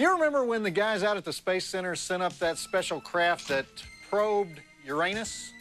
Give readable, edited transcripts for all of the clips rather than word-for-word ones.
Do you remember when the guys out at the Space Center sent up that special craft that probed Uranus?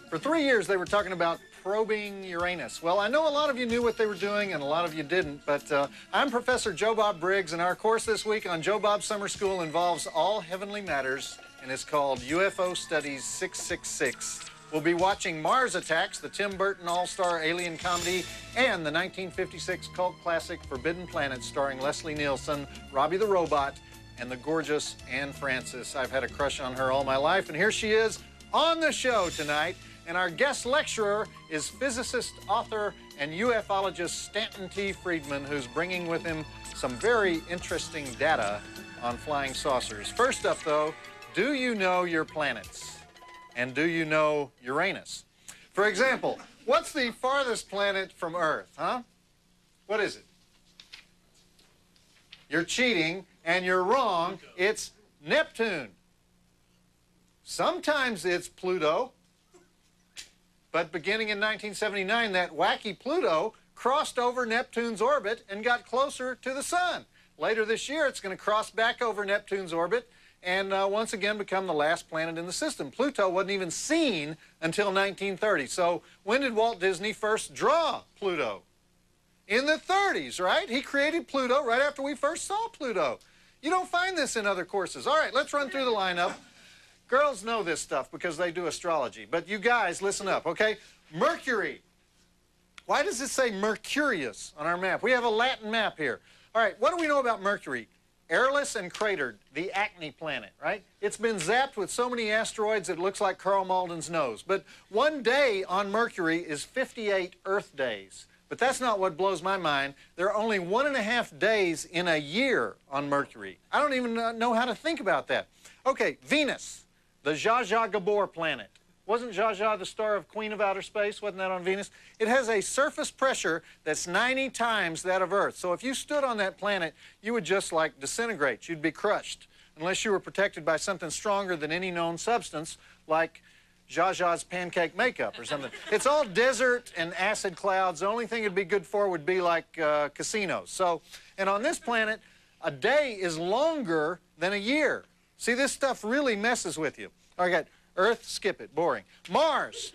For 3 years, they were talking about probing Uranus. Well, I know a lot of you knew what they were doing and a lot of you didn't, but I'm Professor Bob Briggs, and our course this week on Joe Bob Summer School involves all heavenly matters, and it's called UFO Studies 666. We'll be watching Mars Attacks, the Tim Burton all-star alien comedy, and the 1956 cult classic Forbidden Planet starring Leslie Nielsen, Robbie the Robot, and the gorgeous Anne Francis. I've had a crush on her all my life, and here she is on the show tonight. And our guest lecturer is physicist, author, and ufologist Stanton T. Friedman, who's bringing with him some very interesting data on flying saucers. First up, though, do you know your planets? And do you know Uranus? For example, what's the farthest planet from Earth, huh? What is it? You're cheating, and you're wrong. It's Neptune. Sometimes it's Pluto. But beginning in 1979, that wacky Pluto crossed over Neptune's orbit and got closer to the sun. Later this year, it's going to cross back over Neptune's orbit and once again become the last planet in the system. Pluto wasn't even seen until 1930. So when did Walt Disney first draw Pluto? In the 30s, right? He created Pluto right after we first saw Pluto. You don't find this in other courses. All right, let's run through the lineup. Girls know this stuff because they do astrology, but you guys, listen up, okay? Mercury. Why does it say Mercurius on our map? We have a Latin map here. All right, what do we know about Mercury? Airless and cratered, the Acne planet, right? It's been zapped with so many asteroids it looks like Carl Malden's nose. But one day on Mercury is 58 Earth days. But that's not what blows my mind. There are only 1.5 days in a year on Mercury. I don't even know how to think about that. Okay, Venus. The Zsa Zsa Gabor planet. Wasn't Zsa Zsa the star of Queen of Outer Space? Wasn't that on Venus? It has a surface pressure that's 90 times that of Earth. So if you stood on that planet, you would just like disintegrate. You'd be crushed unless you were protected by something stronger than any known substance like Zsa Zsa's pancake makeup or something. It's all desert and acid clouds. The only thing it'd be good for would be like casinos. So, and on this planet, a day is longer than a year. See, this stuff really messes with you. All right, Earth, skip it, boring. Mars,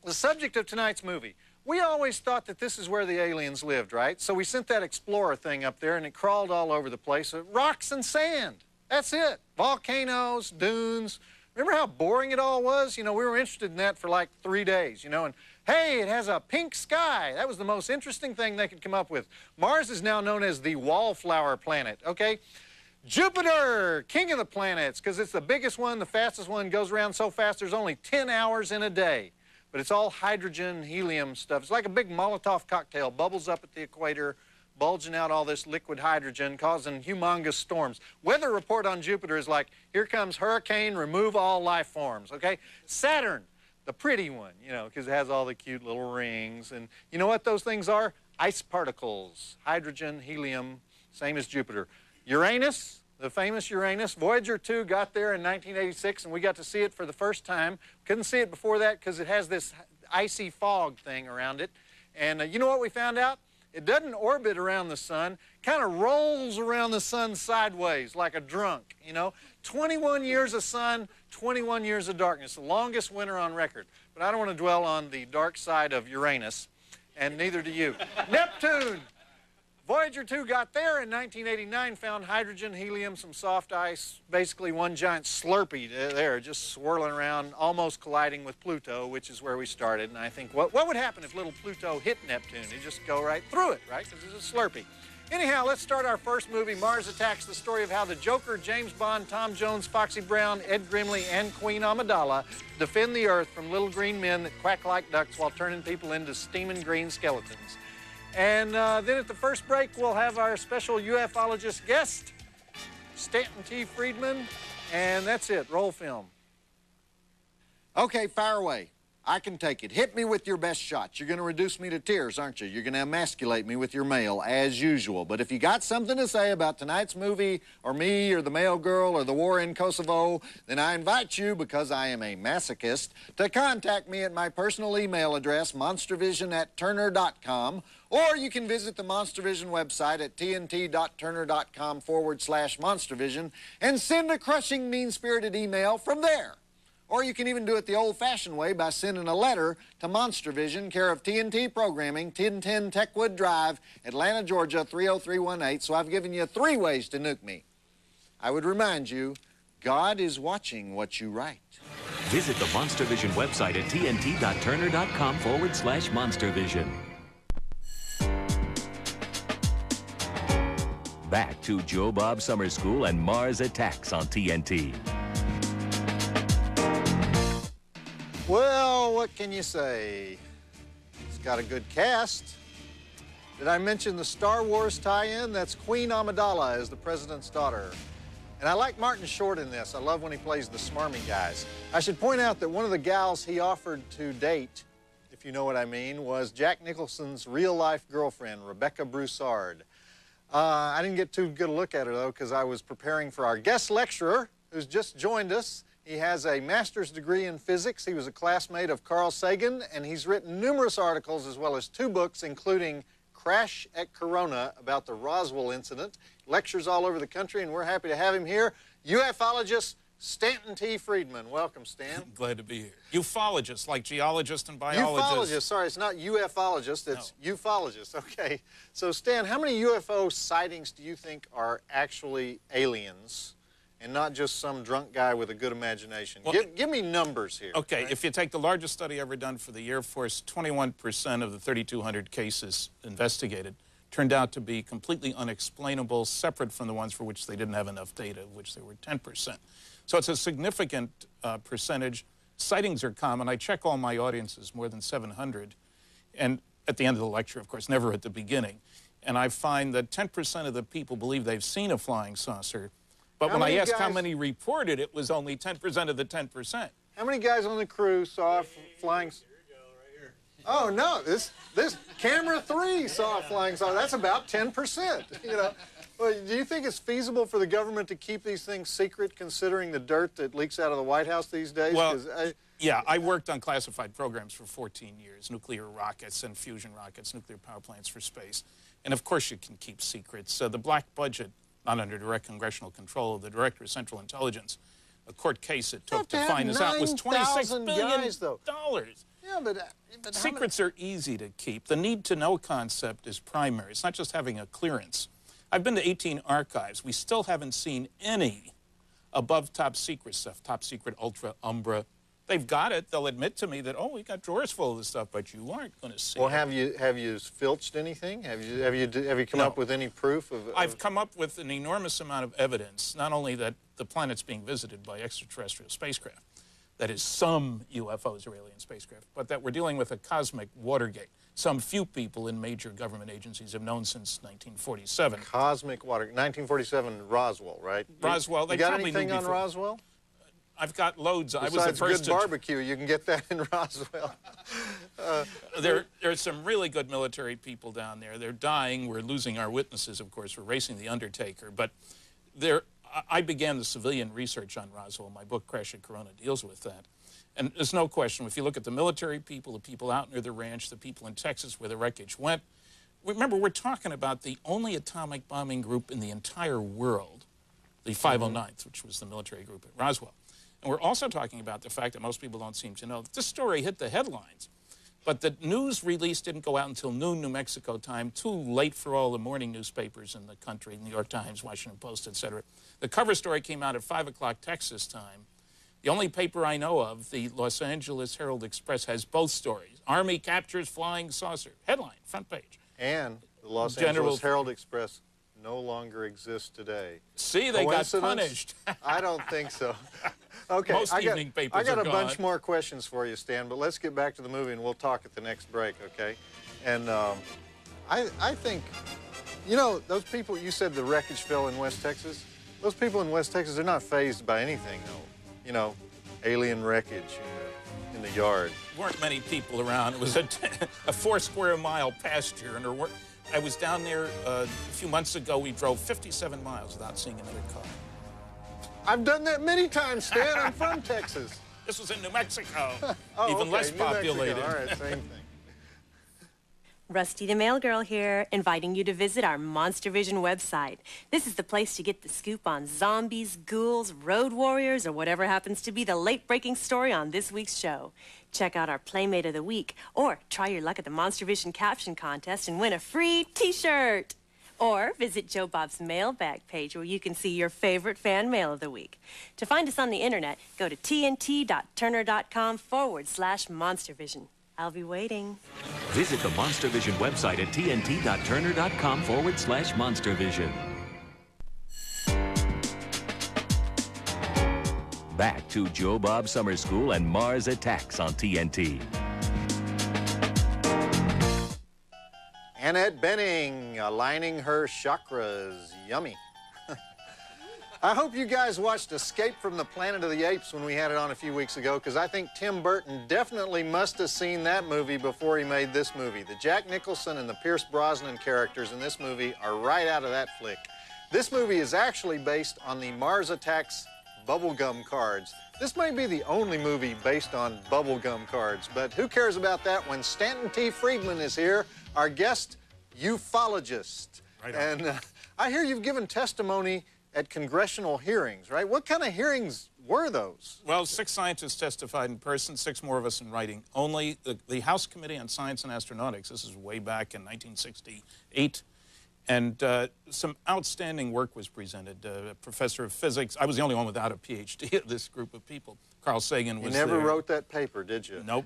the subject of tonight's movie. We always thought that this is where the aliens lived, right? So we sent that Explorer thing up there, and it crawled all over the place. Rocks and sand, that's it. Volcanoes, dunes. Remember how boring it all was? You know, we were interested in that for like 3 days, you know, and hey, it has a pink sky. That was the most interesting thing they could come up with. Mars is now known as the wallflower planet, okay? Jupiter, king of the planets, because it's the biggest one, the fastest one, goes around so fast there's only 10 hours in a day. But it's all hydrogen, helium stuff. It's like a big Molotov cocktail, bubbles up at the equator, bulging out all this liquid hydrogen, causing humongous storms. Weather report on Jupiter is like, here comes hurricane, remove all life forms, okay? Saturn, the pretty one, you know, because it has all the cute little rings. And you know what those things are? Ice particles, hydrogen, helium, same as Jupiter. Uranus, the famous Uranus, Voyager 2 got there in 1986, and we got to see it for the first time. Couldn't see it before that because it has this icy fog thing around it. And you know what we found out? It doesn't orbit around the sun, kind of rolls around the sun sideways like a drunk, you know. 21 years of sun, 21 years of darkness, the longest winter on record. But I don't want to dwell on the dark side of Uranus, and neither do you. Neptune. Voyager 2 got there in 1989, found hydrogen, helium, some soft ice, basically one giant Slurpee there, just swirling around, almost colliding with Pluto, which is where we started. And I think, what would happen if little Pluto hit Neptune? It'd just go right through it, right? Because it's a Slurpee. Anyhow, let's start our first movie, Mars Attacks, the story of how the Joker, James Bond, Tom Jones, Foxy Brown, Ed Grimley, and Queen Amidala defend the Earth from little green men that quack like ducks while turning people into steaming green skeletons. And then at the first break, we'll have our special ufologist guest, Stanton T. Friedman, and that's it. Roll film. Okay, fire away. I can take it. Hit me with your best shots. You're going to reduce me to tears, aren't you? You're going to emasculate me with your mail, as usual. But if you got something to say about tonight's movie, or me, or the mail girl, or the war in Kosovo, then I invite you, because I am a masochist, to contact me at my personal email address, monstervision@turner.com, or you can visit the Monstervision website at tnt.turner.com/monstervision and send a crushing, mean-spirited email from there. Or you can even do it the old-fashioned way by sending a letter to Monstervision, care of TNT Programming, 1010 Techwood Drive, Atlanta, Georgia, 30318. So I've given you 3 ways to nuke me. I would remind you, God is watching what you write. Visit the Monstervision website at tnt.turner.com/monstervision. Back to Joe Bob Summer School and Mars Attacks on TNT. Well, what can you say? It's got a good cast. Did I mention the Star Wars tie-in? That's Queen Amidala as the president's daughter. And I like Martin Short in this. I love when he plays the smarmy guys. I should point out that one of the gals he offered to date, if you know what I mean, was Jack Nicholson's real-life girlfriend, Rebecca Broussard. I didn't get too good a look at her, though, because I was preparing for our guest lecturer, who's just joined us. He has a master's degree in physics. He was a classmate of Carl Sagan, and he's written numerous articles as well as 2 books, including Crash at Corona, about the Roswell incident. Lectures all over the country, and we're happy to have him here. Ufologist Stanton T. Friedman. Welcome, Stan. Glad to be here. Ufologist, like geologist and biologist. Ufologist, sorry, it's not ufologist, it's ufologist. Okay. So, Stan, how many UFO sightings do you think are actually aliens and not just some drunk guy with a good imagination? Well, give me numbers here. Okay, right? If you take the largest study ever done for the Air Force, 21% of the 3,200 cases investigated turned out to be completely unexplainable, separate from the ones for which they didn't have enough data, of which they were 10%. So it's a significant percentage. Sightings are common. I check all my audiences, more than 700, and at the end of the lecture, of course, never at the beginning. And I find that 10% of the people believe they've seen a flying saucer, but when I asked how many reported, it was only 10% of the 10%. How many guys on the crew saw flying? Here we go, right here. Oh no, this camera 3 saw a flying saucer. That's about 10%. You know. Well, do you think it's feasible for the government to keep these things secret, considering the dirt that leaks out of the White House these days? Well, yeah, I worked on classified programs for 14 years, nuclear rockets and fusion rockets, nuclear power plants for space. And of course you can keep secrets. So the black budget, not under direct congressional control of the Director of Central Intelligence, a court case it took to find this out was $26 billion. Yeah, but secrets are easy to keep. The need-to-know concept is primary. It's not just having a clearance. I've been to 18 archives. We still haven't seen any above top secret stuff, top secret, ultra, umbra. They've got it. They'll admit to me that, oh, we got drawers full of this stuff, but you aren't going to see it. Well, have you filched anything? Have you come up with any proof of? I've come up with an enormous amount of evidence, not only that the planet's being visited by extraterrestrial spacecraft, that is, some UFOs are alien spacecraft, but that we're dealing with a cosmic Watergate. Some few people in major government agencies have known since 1947. Cosmic Watergate, 1947 Roswell, right? Roswell. You got anything on Roswell? I've got loads. Besides I was the first good barbecue, you can get that in Roswell. There are some really good military people down there. They're dying. We're losing our witnesses, of course. We're racing the Undertaker. But I began the civilian research on Roswell. My book, Crash at Corona, deals with that. And there's no question, if you look at the military people, the people out near the ranch, the people in Texas where the wreckage went, remember, we're talking about the only atomic bombing group in the entire world, the 509th, which was the military group at Roswell. And we're also talking about the fact that most people don't seem to know that this story hit the headlines, but the news release didn't go out until noon New Mexico time, too late for all the morning newspapers in the country, New York Times, Washington Post, etc. The cover story came out at 5 o'clock Texas time. The only paper I know of, the Los Angeles Herald Express, has both stories. Army captures flying saucer. Headline, front page. And the Los Angeles Herald Express no longer exists today. See, they got punished. I don't think so. Okay, Most evening papers I got are a gone. bunch more questions for you, Stan, but let's get back to the movie and we'll talk at the next break, okay? And I think, you know, those people, you said the wreckage fell in West Texas. Those people in West Texas, they're not fazed by anything, though. You know, alien wreckage in the yard. Weren't many people around. It was a 4-square-mile pasture, and I was down there a few months ago. We drove 57 miles without seeing another car. I've done that many times, Stan. I'm from Texas. This was in New Mexico. Oh, Even okay. less New populated. Mexico. All right, same thing. Rusty the Mail Girl here, inviting you to visit our Monster Vision website. This is the place to get the scoop on zombies, ghouls, road warriors, or whatever happens to be the late-breaking story on this week's show. Check out our Playmate of the Week, or try your luck at the Monster Vision Caption Contest and win a free T-shirt. Or visit Joe Bob's mailbag page where you can see your favorite fan mail of the week. To find us on the internet, go to tnt.turner.com/monstervision. I'll be waiting. Visit the Monster Vision website at tnt.turner.com/monstervision. Back to Joe Bob Summer School and Mars Attacks on TNT. Annette Bening, aligning her chakras. Yummy. I hope you guys watched Escape from the Planet of the Apes when we had it on a few weeks ago, because I think Tim Burton definitely must have seen that movie before he made this movie. The Jack Nicholson and the Pierce Brosnan characters in this movie are right out of that flick. This movie is actually based on the Mars Attacks bubblegum cards. This may be the only movie based on bubblegum cards, but who cares about that when Stanton T. Friedman is here, our guest ufologist. Right on. And I hear you've given testimony at congressional hearings, right? What kind of hearings were those? Well, 6 scientists testified in person, 6 more of us in writing. Only the House Committee on Science and Astronautics, this is way back in 1968, and some outstanding work was presented. A professor of physics, I was the only one without a PhD of this group of people. Carl Sagan was there. You never wrote that paper, did you? Nope.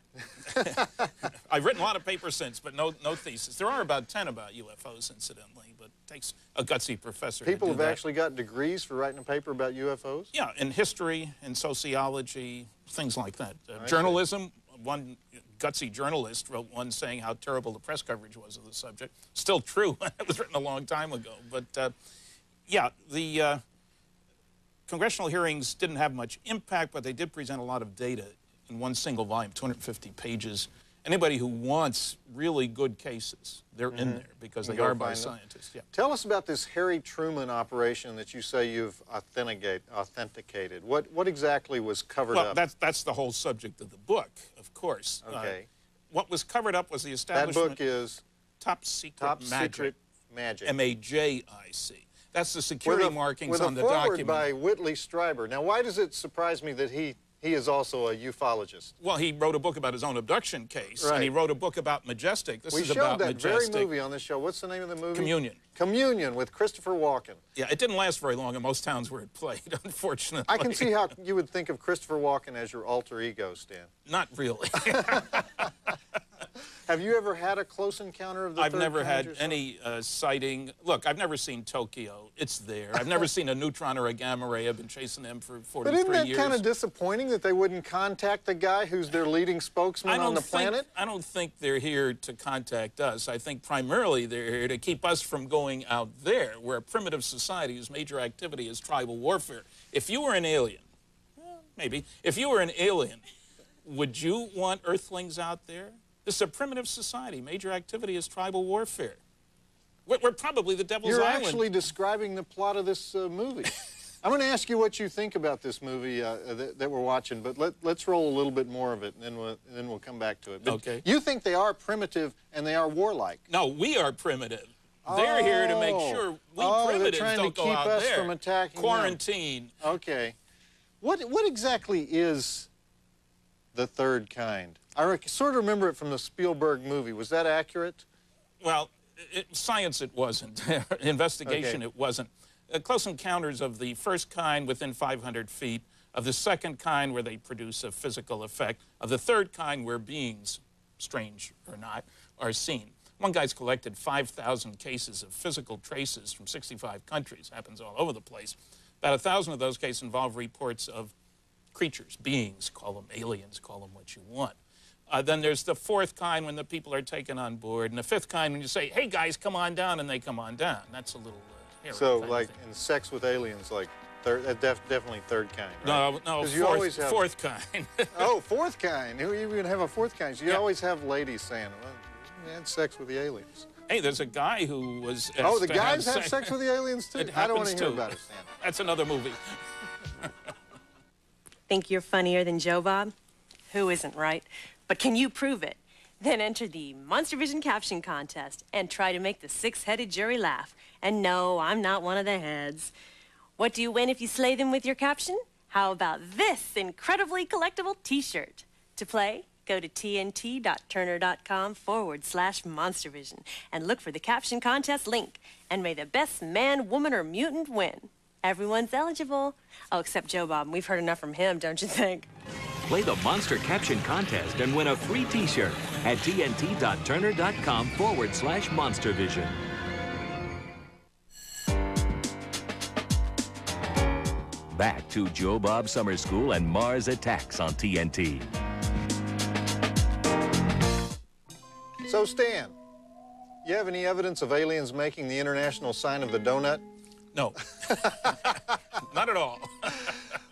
I've written a lot of papers since, but no thesis. There are about 10 about UFOs, incidentally, but it takes a gutsy professor People to do have that. actually got degrees for writing a paper about UFOs? Yeah, in history, in sociology, things like that. Journalism, one gutsy journalist wrote one saying how terrible the press coverage was of the subject. Still true. It was written a long time ago. But, yeah, the congressional hearings didn't have much impact, but they did present a lot of data in one single volume, 250 pages. Anybody who wants really good cases, they're in there because they are by scientists. Yeah. Tell us about this Harry Truman operation that you say you've authenticated. What exactly was covered up? Well, that's the whole subject of the book, of course. Okay. What was covered up was the establishment... That book is? Top Secret Magic. M-A-J-I-C. That's the security markings on the document. With a foreword by Whitley Strieber. Now, why does it surprise me that he is also a ufologist? Well, he wrote a book about his own abduction case, right. And he wrote a book about Majestic. This we is about showed that Majestic. very movie on this show. What's the name of the movie? Communion. Communion with Christopher Walken. Yeah, it didn't last very long in most towns where it played, unfortunately. I can see how you would think of Christopher Walken as your alter ego, Stan. Not really. Have you ever had a close encounter of the I've third never kind had any sighting. Look, I've never seen Tokyo. It's there. I've never seen a neutron or a gamma ray. I've been chasing them for 43 years. But isn't that kind of disappointing that they wouldn't contact the guy who's their leading spokesman on the planet? I don't think they're here to contact us. I think primarily they're here to keep us from going out there, where a primitive society whose major activity is tribal warfare. If you were an alien, well, maybe, if you were an alien, would you want Earthlings out there? This is a primitive society. Major activity is tribal warfare. We're probably the devil's You're island. actually describing the plot of this movie. I'm going to ask you what you think about this movie that we're watching, but let's roll a little bit more of it, and then we'll come back to it. But okay. You think they are primitive and they are warlike? No, we are primitive. They're here to make sure we primitives they're trying don't to go keep out us there. from attacking Quarantine. them. Okay. What exactly is the third kind? I sort of remember it from the Spielberg movie. Was that accurate? Well, science it wasn't. Investigation Okay. it wasn't. Close encounters of the first kind within 500 feet, of the second kind where they produce a physical effect, of the third kind where beings, strange or not, are seen. One guy's collected 5,000 cases of physical traces from 65 countries. Happens all over the place. About 1,000 of those cases involve reports of creatures, beings, call them aliens, call them what you want. Then there's the fourth kind when the people are taken on board, and the fifth kind when you say, hey guys, come on down, and they come on down. That's a little hairy So, kind of like thing. in Sex with Aliens, like Definitely third kind, right? No, 'Cause you always have... fourth kind. Oh, fourth kind. You even have a fourth kind. So you always have ladies saying, well, we had sex with the aliens. Hey, there's a guy who was... Oh, the guys have sex with the aliens, too? It I don't want happens to hear too. about it, Stan. That's another movie. Think you're funnier than Joe Bob? Who isn't, right? But can you prove it? Then enter the Monster Vision Caption Contest and try to make the six-headed jury laugh. And no, I'm not one of the heads. What do you win if you slay them with your caption? How about this incredibly collectible T-shirt? To play, go to tnt.turner.com/monstervision and look for the Caption Contest link. And may the best man, woman, or mutant win. Everyone's eligible. Oh, except Joe Bob. We've heard enough from him, don't you think? Play the Monster Caption Contest and win a free T-shirt at tnt.turner.com/monstervision. Back to Joe Bob Summer School and Mars Attacks on TNT. So, Stan, you have any evidence of aliens making the international sign of the donut? No. Not at all.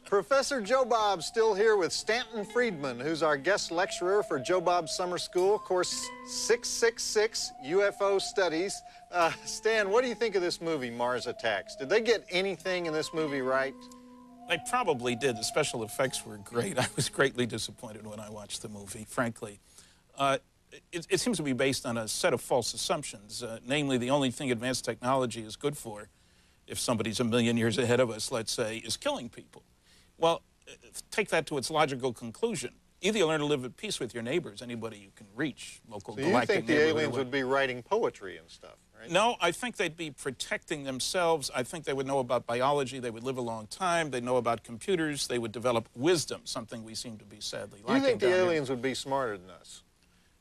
Professor Joe Bob still here with Stanton Friedman, who's our guest lecturer for Joe Bob Summer School, course 666, UFO Studies. Stan, what do you think of this movie, Mars Attacks? Did they get anything in this movie right? They probably did. The special effects were great. I was greatly disappointed when I watched the movie, frankly. It seems to be based on a set of false assumptions, namely the only thing advanced technology is good for, if somebody's a million years ahead of us, let's say, is killing people. Well, take that to its logical conclusion. Either you learn to live at peace with your neighbors, anybody you can reach, local so galactic you think the aliens would be writing poetry and stuff, right? No, I think they'd be protecting themselves. I think they would know about biology. They would live a long time. They'd know about computers. They would develop wisdom, something we seem to be sadly lacking. You think the down aliens here. would be smarter than us?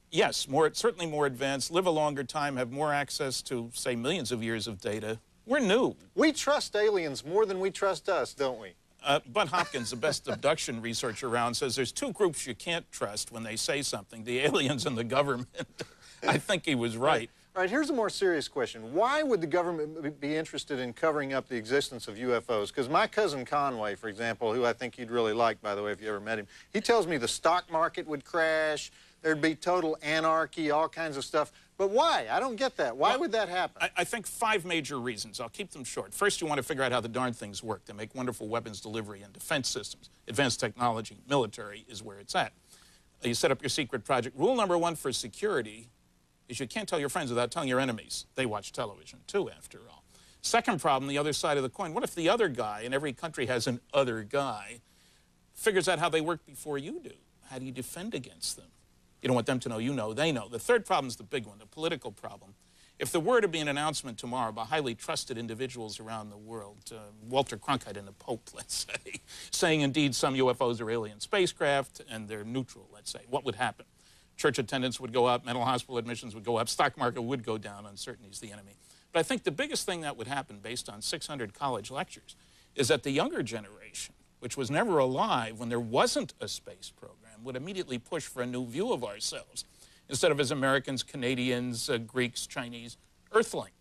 Yes, certainly more advanced, live a longer time, have more access to, say, millions of years of data. We're new. We trust aliens more than we trust us, don't we? Bud Hopkins, the best abduction researcher around, says there's two groups you can't trust when they say something, the aliens and the government. I think he was right. All right, here's a more serious question. Why would the government be interested in covering up the existence of UFOs? Because my cousin Conway, for example, who I think you'd really like, by the way, if you ever met him, he tells me the stock market would crash, there'd be total anarchy, all kinds of stuff. But why? I don't get that. Why would that happen? I think 5 major reasons. I'll keep them short. First, you want to figure out how the darn things work. They make wonderful weapons delivery and defense systems. Advanced technology, military is where it's at. You set up your secret project. Rule number 1 for security is you can't tell your friends without telling your enemies. They watch television, too, after all. Second problem, the other side of the coin. What if the other guy, and every country has an other guy, figures out how they work before you do? How do you defend against them? You don't want them to know you know, they know. The third problem is the big one, the political problem. If there were to be an announcement tomorrow by highly trusted individuals around the world, Walter Cronkite and the Pope, let's say, saying indeed some UFOs are alien spacecraft and they're neutral, let's say, what would happen? Church attendance would go up, mental hospital admissions would go up, stock market would go down, uncertainty is the enemy. But I think the biggest thing that would happen based on 600 college lectures is that the younger generation, which was never alive when there wasn't a space program, would immediately push for a new view of ourselves, instead of as Americans, Canadians, Greeks, Chinese, Earthling.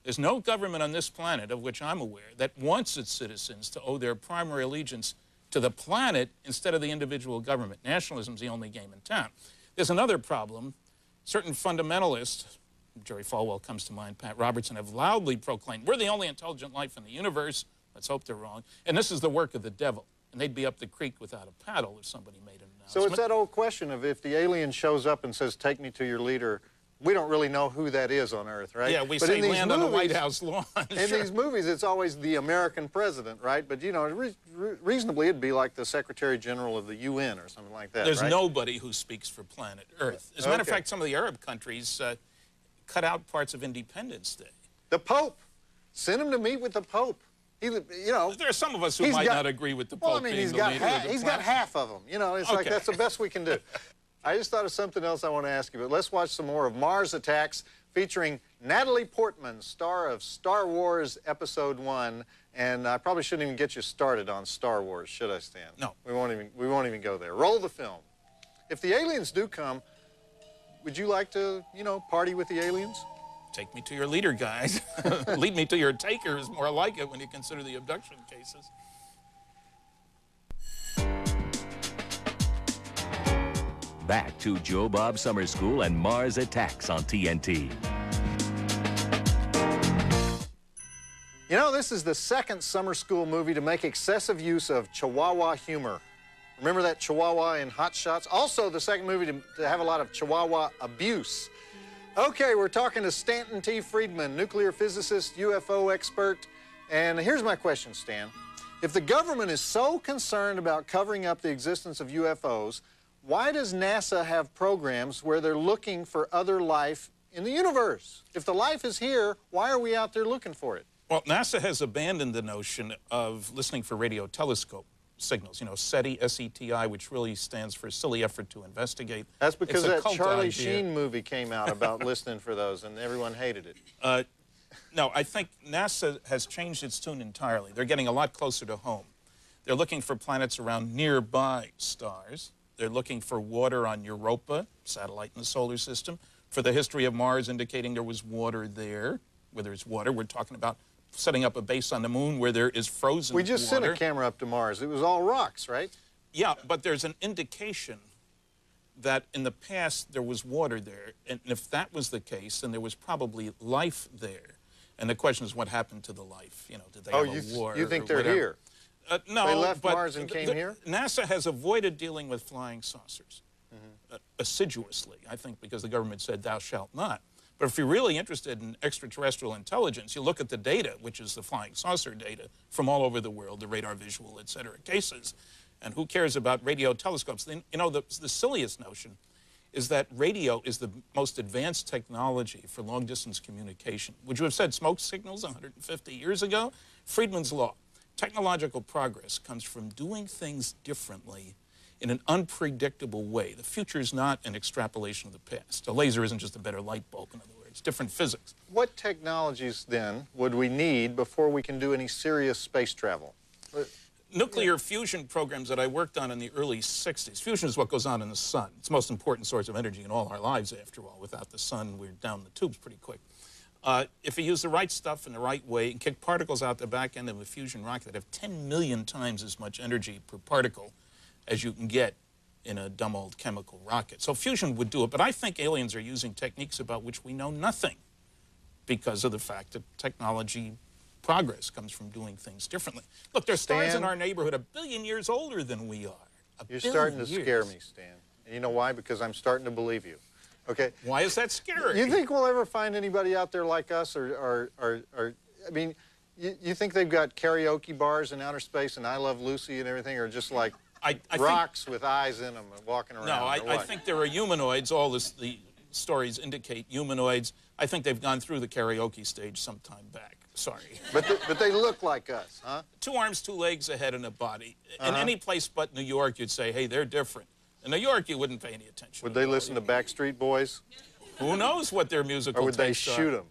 There's no government on this planet, of which I'm aware, that wants its citizens to owe their primary allegiance to the planet instead of the individual government. Nationalism's the only game in town. There's another problem. Certain fundamentalists, Jerry Falwell comes to mind, Pat Robertson, have loudly proclaimed, we're the only intelligent life in the universe. Let's hope they're wrong. And this is the work of the devil. And they'd be up the creek without a paddle if somebody made an announcement. So it's that old question of if the alien shows up and says, take me to your leader, we don't really know who that is on Earth, right? Yeah, we say land on the White House lawn. In these movies, it's always the American president, right? But, you know, reasonably, it'd be like the Secretary General of the UN or something like that, There's right? nobody who speaks for planet Earth. As a matter of fact, some of the Arab countries cut out parts of Independence Day. The Pope. Send him to meet with the Pope. You know, there are some of us who might not agree with the Pope. Well, I mean, he's got half of them. You know, it's like that's the best we can do. I just thought of something else I want to ask you, but let's watch some more of Mars Attacks, featuring Natalie Portman, star of Star Wars Episode 1. And I probably shouldn't even get you started on Star Wars, should I, Stan? No. We won't even go there. Roll the film. If the aliens do come, would you like to, you know, party with the aliens? Take me to your leader, guys. Lead me to your taker is more like it when you consider the abduction cases. Back to Joe Bob Summer School and Mars Attacks on TNT. You know, this is the second summer school movie to make excessive use of Chihuahua humor. Remember that Chihuahua in Hot Shots? Also, the second movie to have a lot of Chihuahua abuse. Okay, we're talking to Stanton T. Friedman, nuclear physicist, UFO expert. And here's my question, Stan. If the government is so concerned about covering up the existence of UFOs, why does NASA have programs where they're looking for other life in the universe? If the life is here, why are we out there looking for it? Well, NASA has abandoned the notion of listening for radio telescope signals. You know, SETI, S-E-T-I, which really stands for Silly Effort to Investigate. That's because that Charlie idea. Sheen movie came out about listening for those, and everyone hated it. No, I think NASA has changed its tune entirely. They're getting a lot closer to home. They're looking for planets around nearby stars. They're looking for water on Europa, satellite in the solar system, for the history of Mars indicating there was water there. Where there's water, we're talking about setting up a base on the moon where there is frozen water. We just sent a camera up to Mars. It was all rocks, right? Yeah, but there's an indication that in the past there was water there. And if that was the case, then there was probably life there. And the question is, what happened to the life? You know, did they have a war? You think or they're whatever? here? No, they left but Mars and came here? NASA has avoided dealing with flying saucers assiduously, I think, because the government said, thou shalt not. But if you're really interested in extraterrestrial intelligence, you look at the data, which is the flying saucer data from all over the world, the radar visual, et cetera, cases. And who cares about radio telescopes? You know, the silliest notion is that radio is the most advanced technology for long-distance communication. Would you have said smoke signals 150 years ago? Friedman's law. Technological progress comes from doing things differently in an unpredictable way. The future is not an extrapolation of the past. A laser isn't just a better light bulb, in other words. Different physics. What technologies, then, would we need before we can do any serious space travel? Nuclear fusion programs that I worked on in the early 60s. Fusion is what goes on in the sun. It's the most important source of energy in all our lives, after all. Without the sun, we're down the tubes pretty quick. If you use the right stuff in the right way and kick particles out the back end of a fusion rocket that have 10 million times as much energy per particle as you can get in a dumb old chemical rocket. So fusion would do it, but I think aliens are using techniques about which we know nothing because of the fact that technology progress comes from doing things differently. Look, there's stars in our neighborhood 1 billion years older than we are. You're starting to scare me, Stan. And you know why? Because I'm starting to believe you. Okay. Why is that scary? You think we'll ever find anybody out there like us, or I mean, you think they've got karaoke bars in outer space and I Love Lucy and everything, or just like rocks with eyes in them and walking around? No, I think there are humanoids. All the stories indicate humanoids. I think they've gone through the karaoke stage sometime back. Sorry. But they look like us, huh? 2 arms, 2 legs, a head, and a body. In any place but New York, you'd say, hey, they're different. In New York, you wouldn't pay any attention. Would they listen to Backstreet Boys? Who knows what their musical tastes are? Or would they shoot them?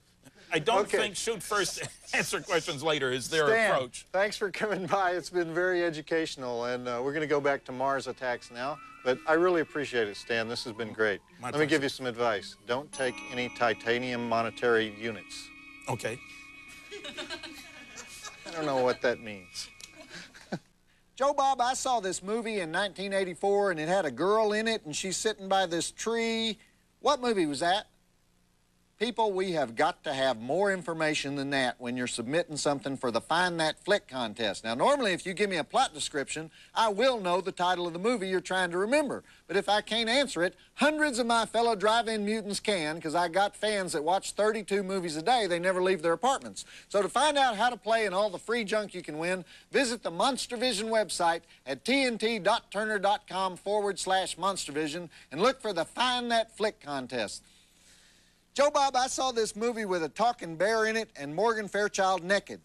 I don't think shoot first, answer questions later is their approach. Thanks for coming by. It's been very educational, and we're going to go back to Mars Attacks now. But I really appreciate it, Stan. This has been great. Let me give you some advice. Don't take any titanium monetary units. Okay. I don't know what that means. Joe Bob, I saw this movie in 1984, and it had a girl in it, and she's sitting by this tree. What movie was that? People, we have got to have more information than that when you're submitting something for the Find That Flick contest. Now, normally, if you give me a plot description, I will know the title of the movie you're trying to remember. But if I can't answer it, hundreds of my fellow drive-in mutants can, because I got fans that watch 32 movies a day. They never leave their apartments. So to find out how to play and all the free junk you can win, visit the MonsterVision website at tnt.turner.com/MonsterVision and look for the Find That Flick contest. Joe Bob, I saw this movie with a talking bear in it and Morgan Fairchild naked.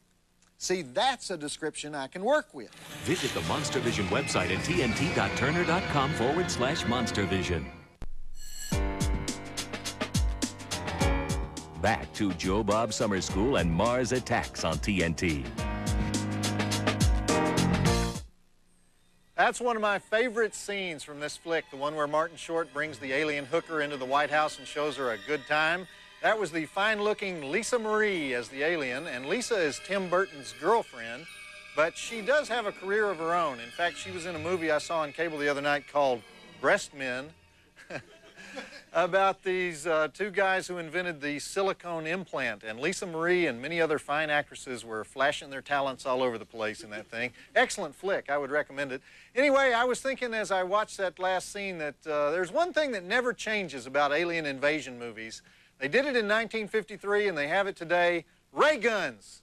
See, that's a description I can work with. Visit the MonsterVision website at tnt.turner.com/MonsterVision. Back to Joe Bob Summer School and Mars Attacks on TNT. That's one of my favorite scenes from this flick, the one where Martin Short brings the alien hooker into the White House and shows her a good time. That was the fine-looking Lisa Marie as the alien, and Lisa is Tim Burton's girlfriend, but she does have a career of her own. In fact, she was in a movie I saw on cable the other night called Breast Men, about these two guys who invented the silicone implant, and Lisa Marie and many other fine actresses were flashing their talents all over the place in that thing. Excellent flick. I would recommend it. Anyway, I was thinking as I watched that last scene that there's one thing that never changes about alien invasion movies. They did it in 1953 and they have it today. Ray guns.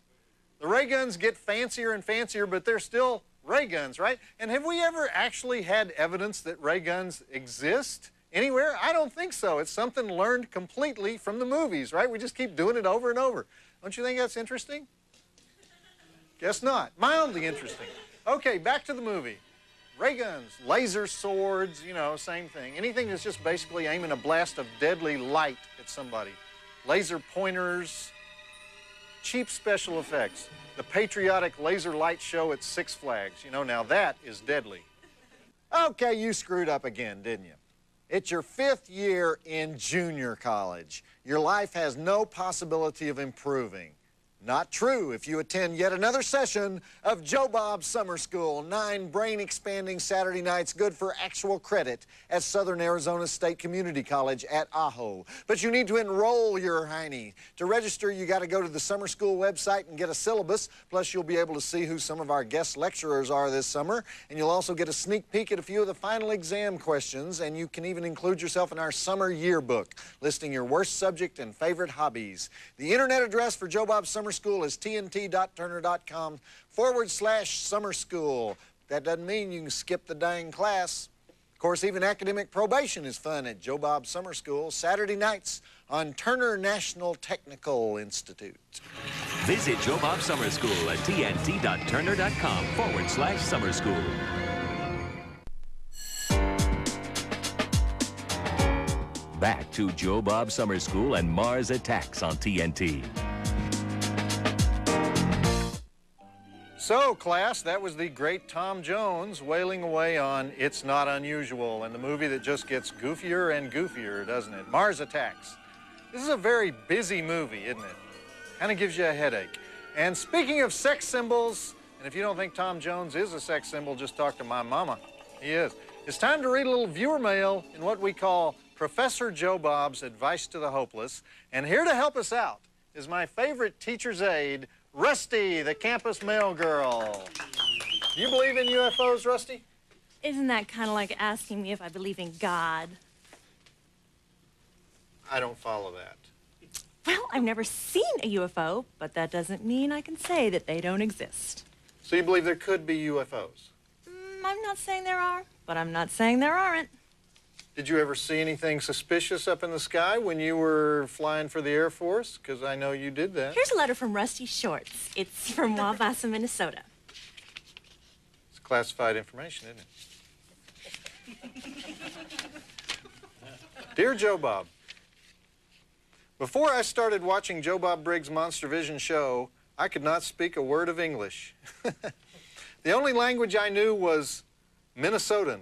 The ray guns get fancier and fancier, but they're still ray guns, right? And have we ever actually had evidence that ray guns exist anywhere? I don't think so. It's something learned completely from the movies, right? We just keep doing it over and over. Don't you think that's interesting? Guess not. Mildly interesting. Okay, back to the movie. Ray guns, laser swords, you know, same thing. Anything that's just basically aiming a blast of deadly light at somebody. Laser pointers, cheap special effects. The patriotic laser light show at Six Flags. You know, now that is deadly. Okay, you screwed up again, didn't you? It's your 5th year in junior college. Your life has no possibility of improving. Not true if you attend yet another session of Joe Bob's Summer School. 9 brain-expanding Saturday nights, good for actual credit at Southern Arizona State Community College at Ajo. But you need to enroll your hiney. To register, you got to go to the summer school website and get a syllabus. Plus, you'll be able to see who some of our guest lecturers are this summer. And you'll also get a sneak peek at a few of the final exam questions. And you can even include yourself in our summer yearbook, listing your worst subject and favorite hobbies. The internet address for Joe Bob's Summer School is tnt.turner.com/summer school. That doesn't mean you can skip the dang class. Of course, even academic probation is fun at Joe Bob's Summer School, Saturday nights on Turner National Technical Institute. Visit Joe Bob's Summer School at tnt.turner.com/summer school. Back to Joe Bob's Summer School and Mars Attacks on TNT. So, class, that was the great Tom Jones wailing away on It's Not Unusual, and the movie that just gets goofier and goofier, doesn't it? Mars Attacks. This is a very busy movie, isn't it? Kind of gives you a headache. And speaking of sex symbols, and if you don't think Tom Jones is a sex symbol, just talk to my mama. He is. It's time to read a little viewer mail in what we call Professor Joe Bob's Advice to the Hopeless. And here to help us out is my favorite teacher's aide, Rusty, the campus mail girl. Do you believe in UFOs, Rusty? Isn't that kind of like asking me if I believe in God? I don't follow that. Well, I've never seen a UFO, but that doesn't mean I can say that they don't exist. So you believe there could be UFOs? I'm not saying there are, but I'm not saying there aren't. Did you ever see anything suspicious up in the sky when you were flying for the Air Force? Because I know you did that. Here's a letter from Rusty Shorts. It's from Wauwassa, Minnesota. It's classified information, isn't it? Dear Joe Bob, before I started watching Joe Bob Briggs' Monster Vision show, I could not speak a word of English. The only language I knew was Minnesotan.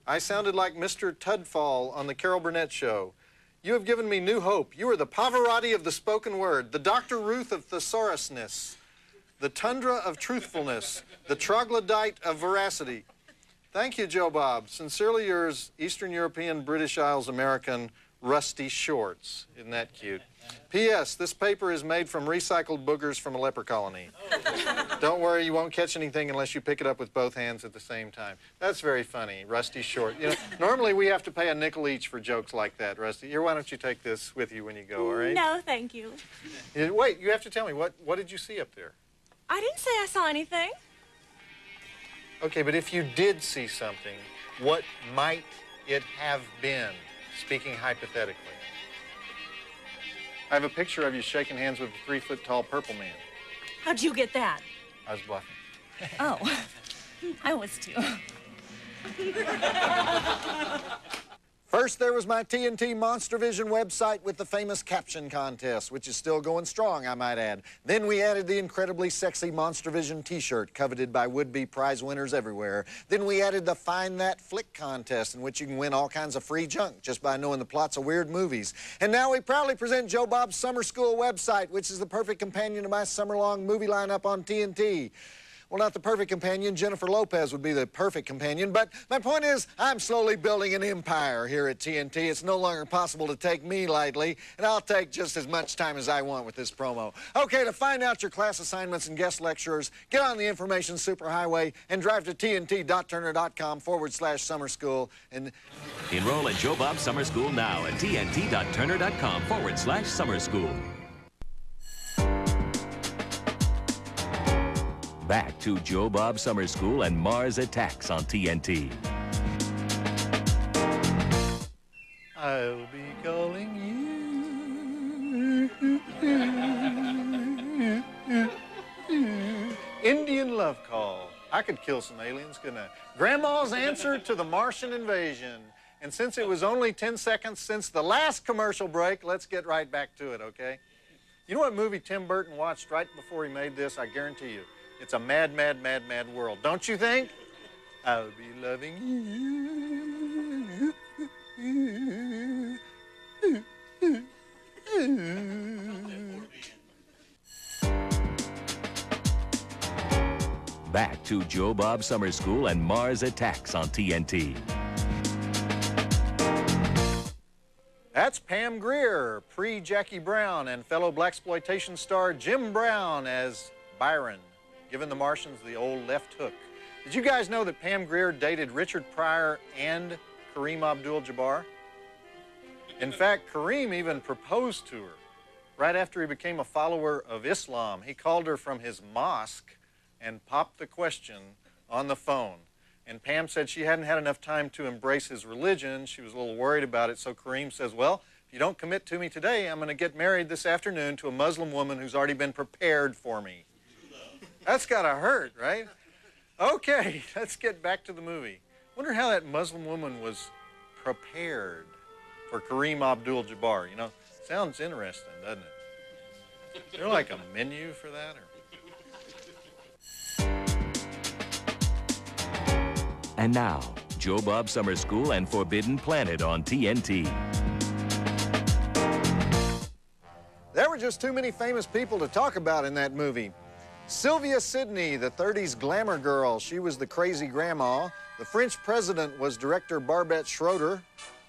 I sounded like Mr. Tudfall on the Carol Burnett show. You have given me new hope. You are the Pavarotti of the spoken word, the Dr. Ruth of thesaurousness, the tundra of truthfulness, the troglodyte of veracity. Thank you, Joe Bob. Sincerely yours, Eastern European, British Isles American, Rusty Shorts. Isn't that cute? P.S. This paper is made from recycled boogers from a leper colony. Don't worry, you won't catch anything unless you pick it up with both hands at the same time. That's very funny, Rusty Short. You know, normally we have to pay a nickel each for jokes like that, Rusty. Here, why don't you take this with you when you go, all right? No, thank you. Wait, you have to tell me, what did you see up there? I didn't say I saw anything. Okay, but if you did see something, what might it have been, speaking hypothetically? I have a picture of you shaking hands with a 3-foot-tall purple man. How'd you get that? I was bluffing. Oh, I was too. First, there was my TNT Monster Vision website with the famous caption contest, which is still going strong, I might add. Then we added the incredibly sexy Monster Vision t-shirt, coveted by would-be prize winners everywhere. Then we added the Find That Flick contest, in which you can win all kinds of free junk just by knowing the plots of weird movies. And now we proudly present Joe Bob's Summer School website, which is the perfect companion to my summer-long movie lineup on TNT. Well, not the perfect companion. Jennifer Lopez would be the perfect companion. But my point is, I'm slowly building an empire here at TNT. It's no longer possible to take me lightly, and I'll take just as much time as I want with this promo. Okay, to find out your class assignments and guest lecturers, get on the information superhighway and drive to tnt.turner.com/summer school and Enroll at Joe Bob Summer School now at tnt.turner.com/summer school. Back to Joe Bob Summer School and Mars Attacks on TNT. I'll be calling you. Indian love call. I could kill some aliens, couldn't I? Grandma's answer to the Martian invasion. And since it was only 10 seconds since the last commercial break, let's get right back to it, okay? You know what movie Tim Burton watched right before he made this? I guarantee you. It's a mad, mad, mad, mad world. Don't you think? I'll be loving you. Back to Joe Bob Summer School and Mars Attacks on TNT. That's Pam Grier, pre-Jackie Brown, and fellow blaxploitation star Jim Brown as Byron, giving the Martians the old left hook. Did you guys know that Pam Grier dated Richard Pryor and Kareem Abdul-Jabbar? In fact, Kareem even proposed to her right after he became a follower of Islam. He called her from his mosque and popped the question on the phone. And Pam said she hadn't had enough time to embrace his religion. She was a little worried about it, so Kareem says, well, if you don't commit to me today, I'm going to get married this afternoon to a Muslim woman who's already been prepared for me. That's got to hurt, right? Okay, let's get back to the movie. Wonder how that Muslim woman was prepared for Kareem Abdul-Jabbar. You know, sounds interesting, doesn't it? Is there like a menu for that? Or? And now, Joe Bob Summer School and Forbidden Planet on TNT. There were just too many famous people to talk about in that movie. Sylvia Sidney, the 30s glamour girl, she was the crazy grandma. The French president was director Barbette Schroeder.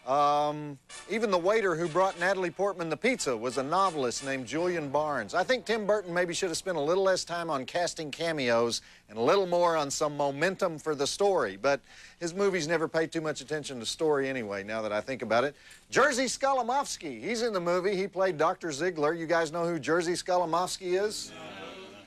Even the waiter who brought Natalie Portman the pizza was a novelist named Julian Barnes. I think Tim Burton maybe should have spent a little less time on casting cameos and a little more on some momentum for the story, but his movies never pay too much attention to story anyway, now that I think about it. Jerzy Skolimowski, he's in the movie. He played Dr. Ziegler. You guys know who Jerzy Skolimowski is?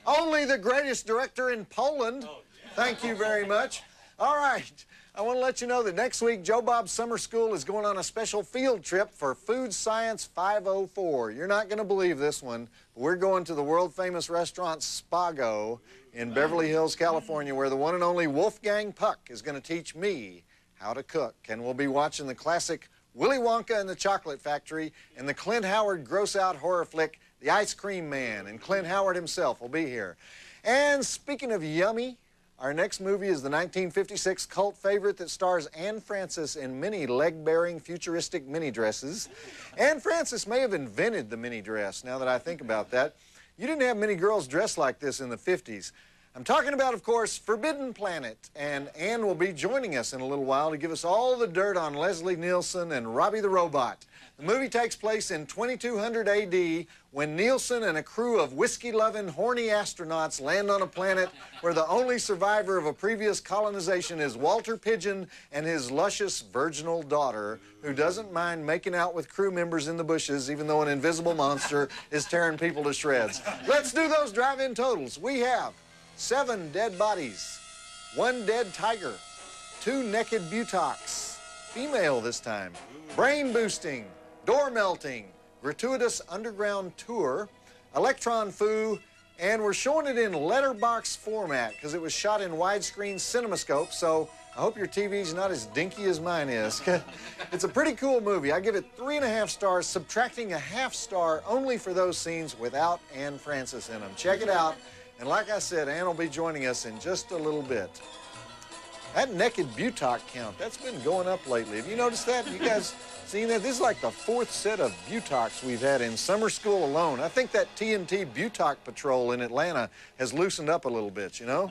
Only the greatest director in Poland. Thank you very much. All right. I want to let you know that next week, Joe Bob Summer School is going on a special field trip for Food Science 504. You're not going to believe this one, but we're going to the world-famous restaurant Spago in Beverly Hills, California, where the one and only Wolfgang Puck is going to teach me how to cook. And we'll be watching the classic Willy Wonka and the Chocolate Factory and the Clint Howard gross-out horror flick, The Ice Cream Man, and Clint Howard himself will be here. And speaking of yummy, our next movie is the 1956 cult favorite that stars Anne Francis in many leg-bearing, futuristic mini dresses. Anne Francis may have invented the mini dress, now that I think about that. You didn't have many girls dressed like this in the 50s. I'm talking about, of course, Forbidden Planet, and Anne will be joining us in a little while to give us all the dirt on Leslie Nielsen and Robbie the Robot. The movie takes place in 2200 AD when Nielsen and a crew of whiskey-loving, horny astronauts land on a planet where the only survivor of a previous colonization is Walter Pigeon and his luscious virginal daughter, who doesn't mind making out with crew members in the bushes even though an invisible monster is tearing people to shreds. Let's do those drive-in totals. We have 7 dead bodies, 1 dead tiger, 2 naked butocs, female this time, brain boosting, door melting, gratuitous underground tour, electron foo, and we're showing it in letterbox format because it was shot in widescreen cinemascope, so I hope your TV's not as dinky as mine is. It's a pretty cool movie. I give it 3.5 stars, subtracting a half star only for those scenes without Anne Francis in them. Check it out. And like I said, Anne will be joining us in just a little bit. That naked butoc count, that's been going up lately. Have you noticed that? You guys seen that? This is like the 4th set of butocs we've had in summer school alone. I think that TNT Butoc Patrol in Atlanta has loosened up a little bit, you know?